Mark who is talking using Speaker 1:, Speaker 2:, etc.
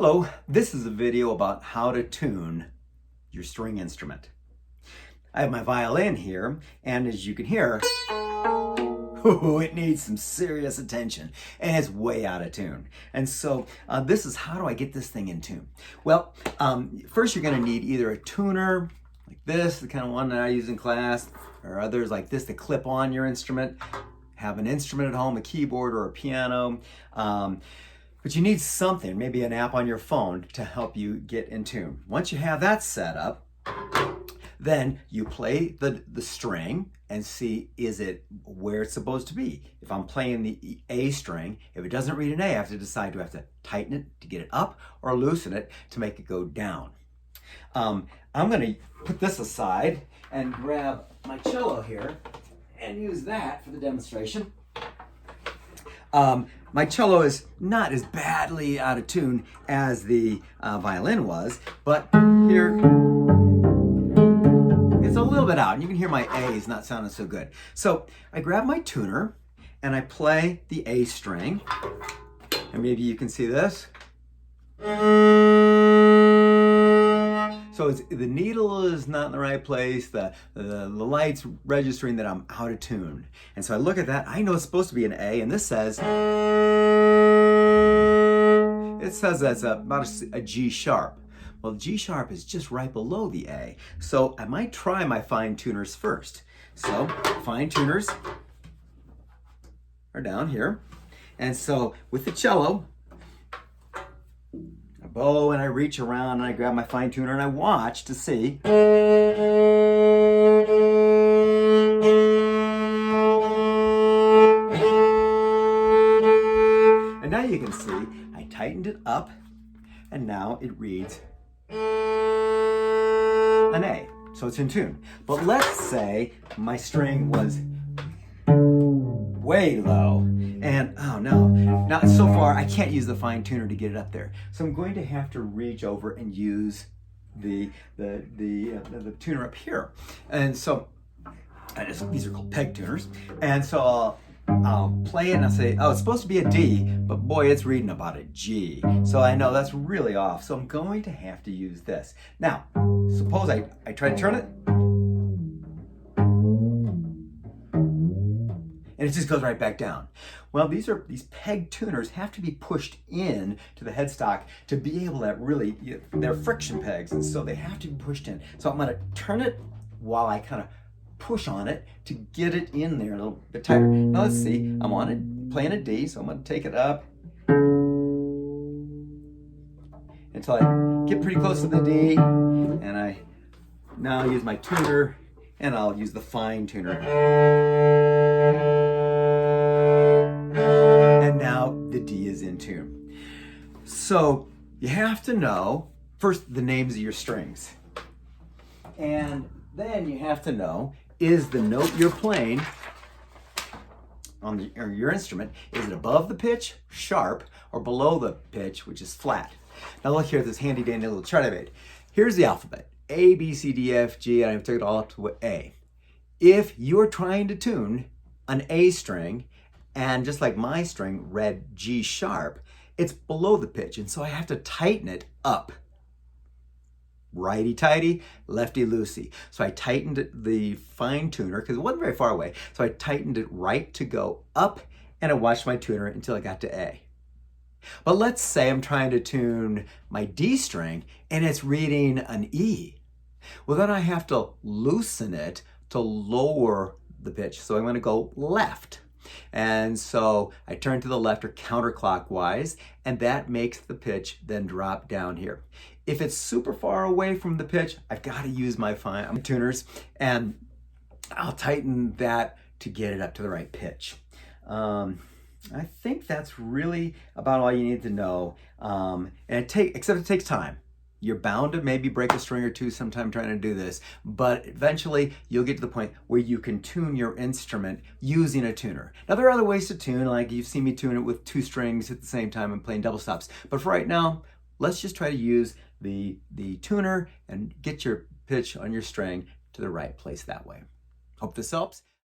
Speaker 1: Hello, this is a video about how to tune your string instrument. I have my violin here, and as you can hear, it needs some serious attention, and it's way out of tune. And so this is how do I get this thing in tune? Well, first you're going to need either a tuner like this, the kind of one that I use in class, or others like this to clip on your instrument. Have an instrument at home, a keyboard or a piano. But you need something, maybe an app on your phone to help you get in tune. Once you have that set up, then you play the string and see is it where it's supposed to be. If I'm playing the A string, if it doesn't read an A, I have to decide do I have to tighten it to get it up or loosen it to make it go down. I'm gonna put this aside and grab my cello here and use that for the demonstration. My cello is not as badly out of tune as the violin was, but here it's a little bit out. And you can hear my A is not sounding so good. So I grab my tuner and I play the A string. And maybe you can see this. So the needle is not in the right place, the light's registering that I'm out of tune. And so I look at that, I know it's supposed to be an A, and this says, it says that's about a G sharp. Well, G sharp is just right below the A. So I might try my fine tuners first. So fine tuners are down here. And so with the cello, bow and I reach around and I grab my fine tuner and I watch to see. And now you can see I tightened it up and now it reads an A. So it's in tune. But let's say my string was way low. And oh no, now so far I can't use the fine tuner to get it up there. So I'm going to have to reach over and use the tuner up here. And so these are called peg tuners. And so I'll play it and I'll say, oh, it's supposed to be a D, but boy, it's reading about a G. So I know that's really off. So I'm going to have to use this. Now, suppose I try to turn it. And it just goes right back down. Well, these peg tuners have to be pushed in to the headstock to be able to really, they're friction pegs, and so they have to be pushed in. So I'm gonna turn it while I kind of push on it to get it in there a little bit tighter. Now let's see, I'm on it, playing a D, so I'm gonna take it up until I get pretty close to the D, and I now use my tuner, and I'll use the fine tuner. And now the D is in tune. So you have to know first the names of your strings. And then you have to know, is the note you're playing on your instrument, is it above the pitch, sharp, or below the pitch, which is flat? Now look here at this handy dandy little chart I made. Here's the alphabet. A, B, C, D, F, G, and I took it all up to A. If you're trying to tune an A string, and just like my string read G sharp, it's below the pitch, and so I have to tighten it up. Righty tighty, lefty loosey. So I tightened the fine tuner, because it wasn't very far away, so I tightened it right to go up, and I watched my tuner until I got to A. But let's say I'm trying to tune my D string, and it's reading an E. Well, then I have to loosen it to lower the pitch. So I'm going to go left. And so I turn to the left or counterclockwise, and that makes the pitch then drop down here. If it's super far away from the pitch, I've got to use my fine tuners, and I'll tighten that to get it up to the right pitch. I think that's really about all you need to know. Except it takes time. You're bound to maybe break a string or two sometime trying to do this, but eventually you'll get to the point where you can tune your instrument using a tuner. Now there are other ways to tune, like you've seen me tune it with two strings at the same time and playing double stops. But for right now, let's just try to use the tuner and get your pitch on your string to the right place that way. Hope this helps.